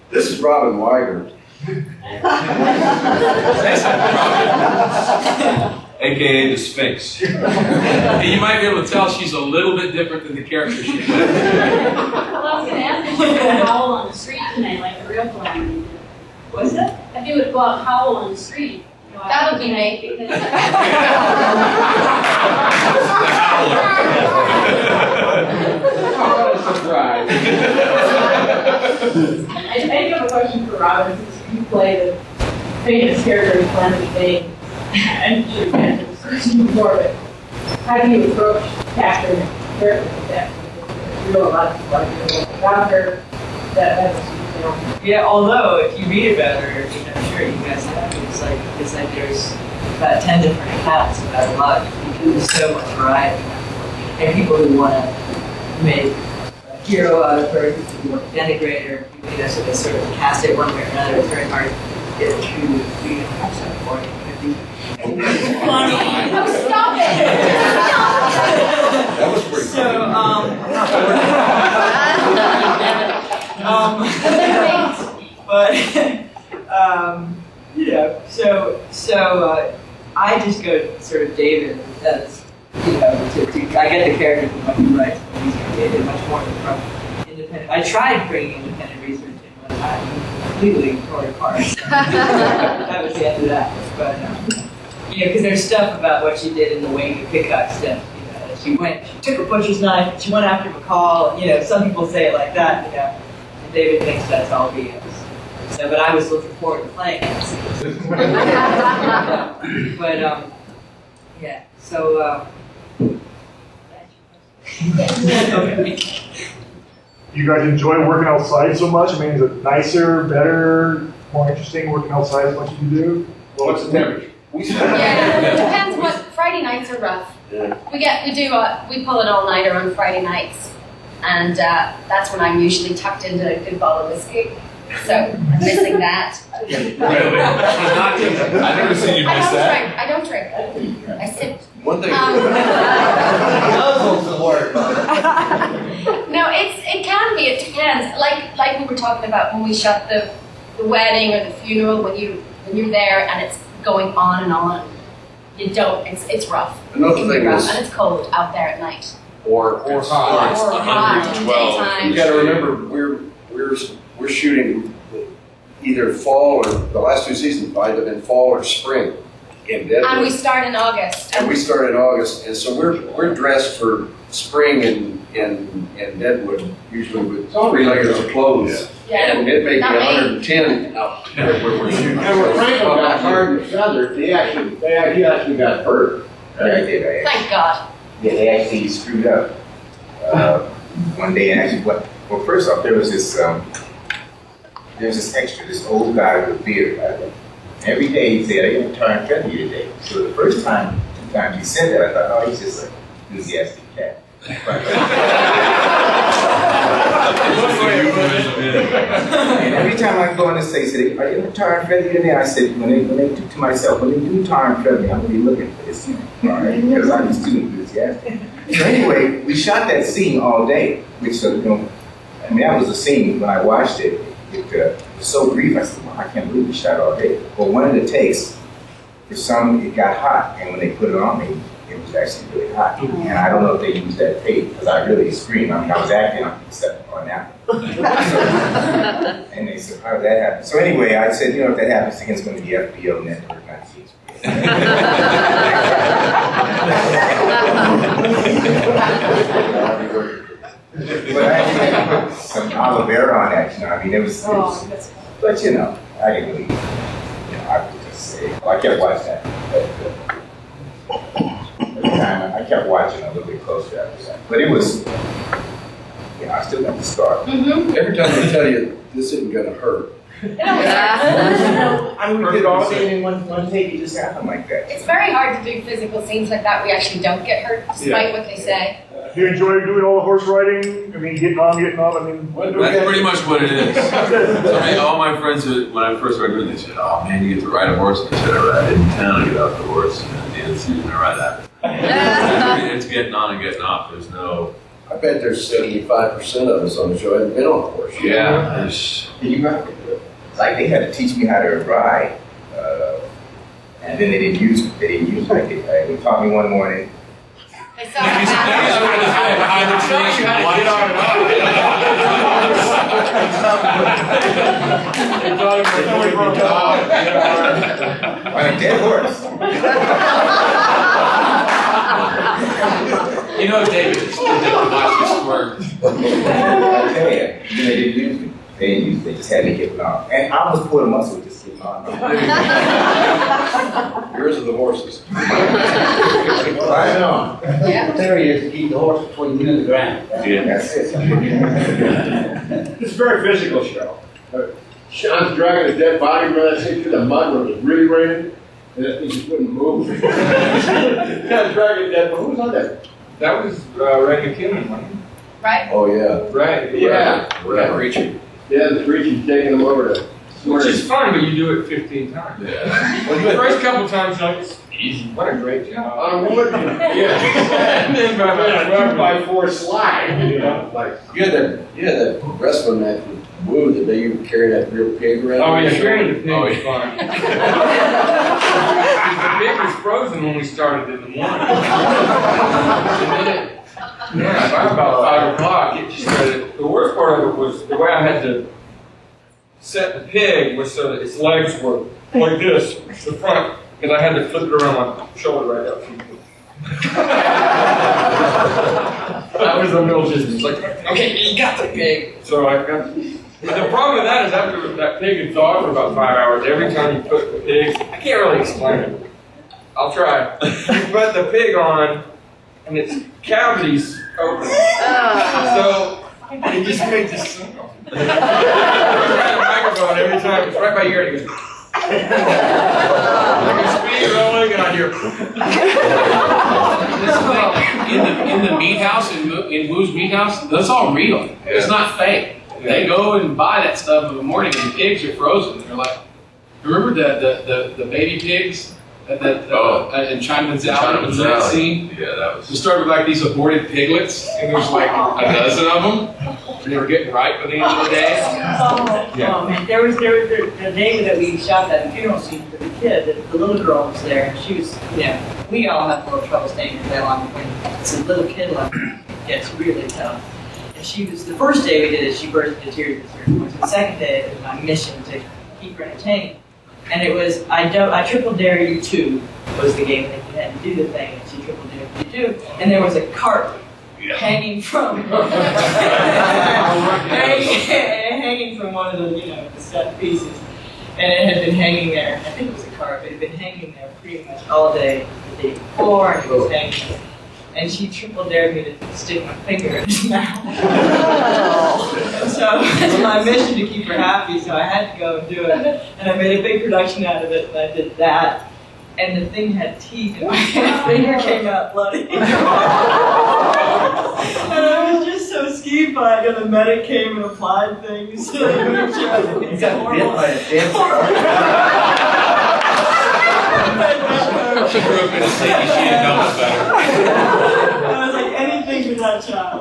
This is Robin Weigert. AKA the Sphinx. And you might be able to tell she's a little bit different than the character she plays. Well, I was going to ask if you would howl on the street tonight like a real Calamity did. What's that? If you would go out and howl on the street. That would be me. Because The Howler. What a surprise. I have a question for Robin, since you play the famous character in Calamity Jane. I'm sure you mentioned this question before, but how do you approach capturing a character like that? You know a lot of people about her. Yeah, although if you read about her, which I'm sure you guys have, it's like there's about 10 different accounts about her life because there's so much variety. And people who want to make a hero out of her, people who want to denigrate her, people, so they sort of cast it one way or another. It's very hard to get a true read of that for it. Oh, stop it! That was pretty I just go to sort of David as, I get the character from what he writes, but he's created much more from independent. I tried bringing independent research in one time, completely tore it apart. That was the end of that. But, because there's stuff about what she did in the Weigert pickup stuff. She took a butcher's knife, she went after McCall. Some people say it like that, and David thinks that's all BS. So, but I was looking forward to playing it. But, yeah, so, okay. You guys enjoy working outside so much? I mean, is it nicer, better, more interesting working outside as much as you do? Well, what's the temperature? Yeah, it depends what, Friday nights are rough. Yeah. We pull an all-nighter on Friday nights, and that's when I'm usually tucked into a good bottle of whiskey. So I'm missing that. Really? I've never seen you miss that. I don't drink. I sip. One thing. No, it can be. It depends. Like we were talking about when we shot the wedding or the funeral. When you're there and it's going on and on, you don't. It's rough. Another It can be thing rough, is, and it's cold out there at night. or hot. Or hot in the 112. daytime. You got to remember, we're shooting either fall or the last two seasons might have been fall or spring in Deadwood. And we start in August. And we start in August, and so we're dressed for spring in Deadwood, usually with 3 layers of clothes. Yeah. And it may be Not me. 110 out there where we're shooting. And when Franklin got hard and feathered, he actually got hurt. Thank God. Yeah, they actually screwed up one day. And actually, well, first off, there was this extra, this old guy with a beard. Every day he'd say, "I'm going to turn friendly today." So the first time, 2 times he said that, I thought, oh, he's just an enthusiastic cat. And every time I go in and say, "Are you going to turn friendly today?" I said, when they do to myself, when they do turn friendly, I'm going to be looking for this, all right? Because I'm just too enthusiastic. So anyway, we shot that scene all day, which, that was the scene when I watched it. It was so brief, I said, well, I can't believe we shot all day. Well, one of the takes, for some, it got hot, and when they put it on me, it was actually really hot. And I don't know if they used that tape, because I really screamed. I was acting on that. And they said, how did that happen? So anyway, I said, if that happens again, it's going to be HBO Network, not But I had some Oliveira on that, it was but I didn't really, I would just say, I kept watching that. Every time I kept watching a little bit closer after that. But it was, I still got the scar. Mm-hmm. Every time they tell you, this isn't going to hurt. We did all day in one take, it just happened like that. It's very hard to do physical scenes like that where you actually don't get hurt, despite what they say. Do you enjoy doing all the horse riding? I mean, getting off? That's pretty much what it is. So, all my friends, when I first started doing this, they said, "Oh man, you get to ride a horse." And I said, "I ride in town, I get off the horse, and at the end of the season, I ride that." It's getting on and getting off. There's no I bet there's 75% of us on the show haven't been on a horse. Yeah. You got like they had to teach me how to ride, and then they didn't use it. They didn't use it. They taught me one morning. They saw Behind the tree, On a dead horse. You know, David, it's good to watch you squirm. I tell you, they didn't use me. They didn't use it. They just had me getting on. And I almost pulled a muscle just getting on. Yours are the horses. Right on. Yeah. The theory is to keep the horse between you and the ground. Yeah. That's it. It's a very physical show. Sean's dragging a dead body, remember that scene through the mud when it was really raining? And that thing just wouldn't move. Sean's dragging a dead body. Who was on that? That was Ray McKinnon, wasn't it? Right? Oh, yeah. Right. Yeah. Right, Richard. Yeah, the Trixie's taking them over to. Which is fun, but you do it 15 times. Yeah. Well, the first couple times, you're like, it's easy. What a great job. On a wood. Yeah. And then by about 2x4 slide, you know, like. You had that wrestling match with Woo that they you carried that real pig around. Oh, yeah, your carrying the shoulder. pig was fun. The pig was frozen when we started in the morning. Yeah, by about 5 o'clock, it just started. The worst part of it was the way I had to set the pig was so that its legs were like this, the front, because I had to flip it around my shoulder right up. That was the middle business. Like, okay, you got the pig. So I got. The problem with that is after that pig had thawed for about 5 hours, every time you put the pig, I can't really explain it. I'll try. You put the pig on, and its cavities open. So it just made this sound. You had a microphone every time. It's right by your ear. It goes. Like a speed rolling, and I hear. In the meat house, in Woo's meat house, that's all real. It's not fake. They go and buy that stuff in the morning, and the pigs are frozen. They're like, remember the baby pigs in Chinaman's Alley? Was that scene? Yeah, that was. We started with like these aborted piglets, and there was like a dozen of them. And they were getting ripe by the end of the day. Oh man, there was the day that we shot that funeral scene for the kid, the little girl was there, and she was, we all have a little trouble staying that long when it's a little kid like her. Yeah, it's really tough. And she was, the first day we did it, she burst into tears at certain points. The second day, it was my mission to keep her entertained. And it was, I triple dare you too, was the game that you had to do the thing, and she triple dared you too. And there was a cart hanging from hanging from one of the the set pieces, and it had been hanging there. I think it was a cart, but it had been hanging there pretty much all day the day before, and it was hanging there. And she triple dared me to stick my finger in his mouth. And so it's my mission to keep her happy, so I had to go and do it. And I made a big production out of it, and I did that. And the thing had teeth, and my finger came out bloody. And I was just so skeeved-eyed, and the medic came and applied things. So I made sure I didn't get horrible. She grew up in a city, she didn't know better. I was like, anything for that child.